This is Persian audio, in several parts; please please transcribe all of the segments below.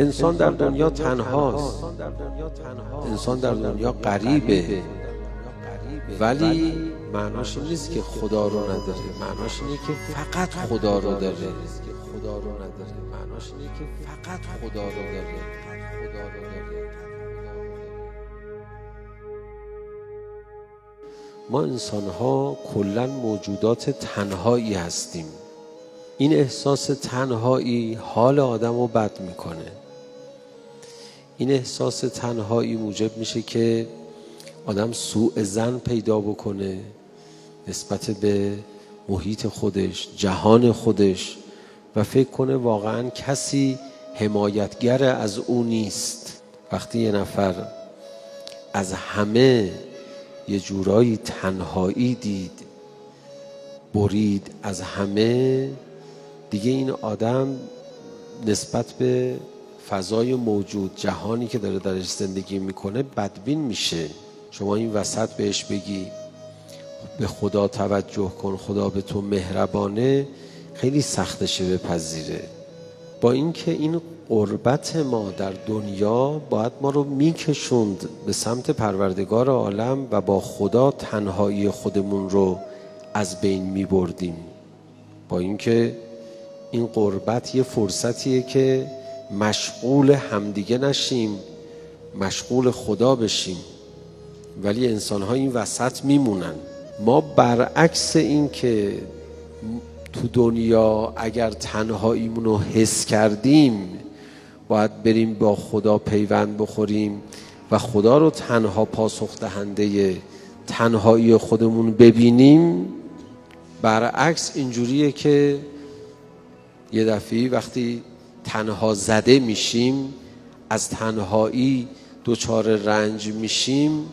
انسان در دنیا تنهاست، انسان در دنیا غریبه، ولی معناش این نیست که خدا رو نداره، معناش اینه که فقط خدا رو داره. معناش اینه که فقط خدا رو داره. ما انسان‌ها کلاً موجودات تنهایی هستیم. این احساس تنهایی حال آدم رو بد میکنه. این احساس تنهایی موجب میشه که آدم سوء ظن پیدا بکنه نسبت به محیط خودش، جهان خودش، و فکر کنه واقعاً کسی حمایتگر از او نیست. وقتی یه نفر از همه یه جورایی تنهایی دید، برید از همه، دیگه این آدم نسبت به فضای موجود، جهانی که داره درش زندگی میکنه بدبین میشه. شما این وسط بهش بگی به خدا توجه کن، خدا به تو مهربانه، خیلی سختشه بپذیره. با اینکه این قربت ما در دنیا باید ما رو میکشوند به سمت پروردگار عالم و با خدا تنهایی خودمون رو از بین میبردیم. با اینکه این قربت یه فرصتیه که مشغول همدیگه نشیم، مشغول خدا بشیم، ولی انسان‌ها این وسط میمونن. ما برعکس این که تو دنیا اگر تنهاییمون رو حس کردیم باید بریم با خدا پیوند بخوریم و خدا رو تنها پاسخ دهنده تنهایی خودمون ببینیم، برعکس اینجوریه که یه دفعی وقتی تنها زده میشیم، از تنهایی دچار رنج میشیم،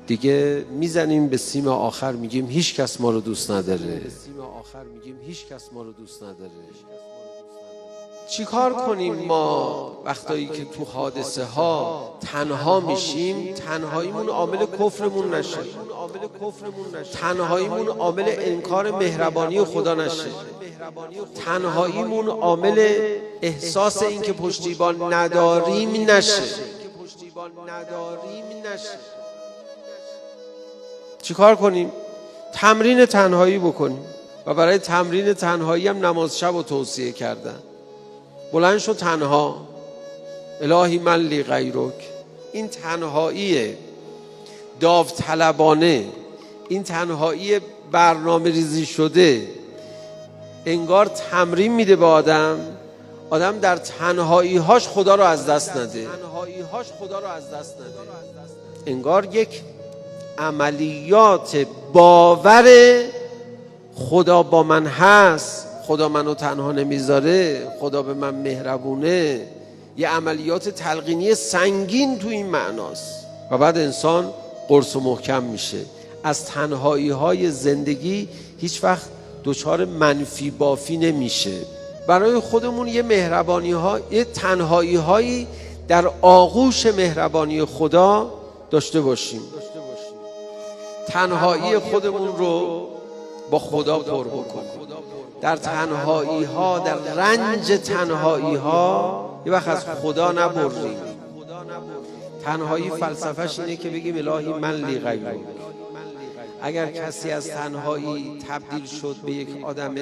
دیگه میزنیم به سیم آخر، میگیم هیچ کس ما رو دوست نداره. چی کار کنیم ما وقتایی که تو حادثه ها تنها میشیم؟ تنهاییمون عامل کفرمون نشه، تنهاییمون عامل انکار مهربانی خدا نشه، تنهاییمون عامل احساس این که پشتیبان نداریم نشه. چی کار کنیم؟ تمرین تنهایی بکنیم. و برای تمرین تنهایی هم نماز شب رو توصیه کردن. بلند شو تنها، الهی من لی غیرک. این تنهایی داوطلبانه، این تنهایی برنامه ریزی شده، انگار تمرین میده به آدم در تنهایی هاش خدا رو از دست نده. انگار یک عملیات باور خدا با من هست، خدا منو تنها نمیذاره، خدا به من مهربونه، یه عملیات تلقینی سنگین تو این معناست. و بعد انسان قرص و محکم میشه. از تنهایی های زندگی هیچ وقت دچار منفی بافی نمیشه. برای خودمون یه مهربانی ها، یه تنهایی هایی در آغوش مهربانی خدا داشته باشیم. تنهایی خودمون رو با خدا پر بکنیم. در تنهایی ها، در رنج تنهایی ها یه وقت از خدا نبریم. تنهایی فلسفهش اینه که بگیم الهی من لی غیرک. اگر کسی از تنهایی تبدیل شد به یک آدم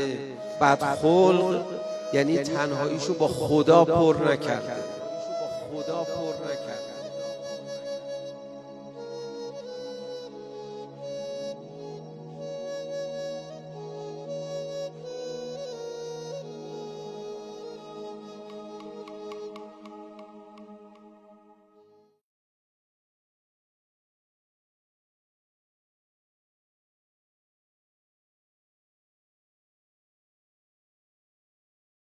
بدخلق، یعنی تنهاییشو با خدا پر نکرده.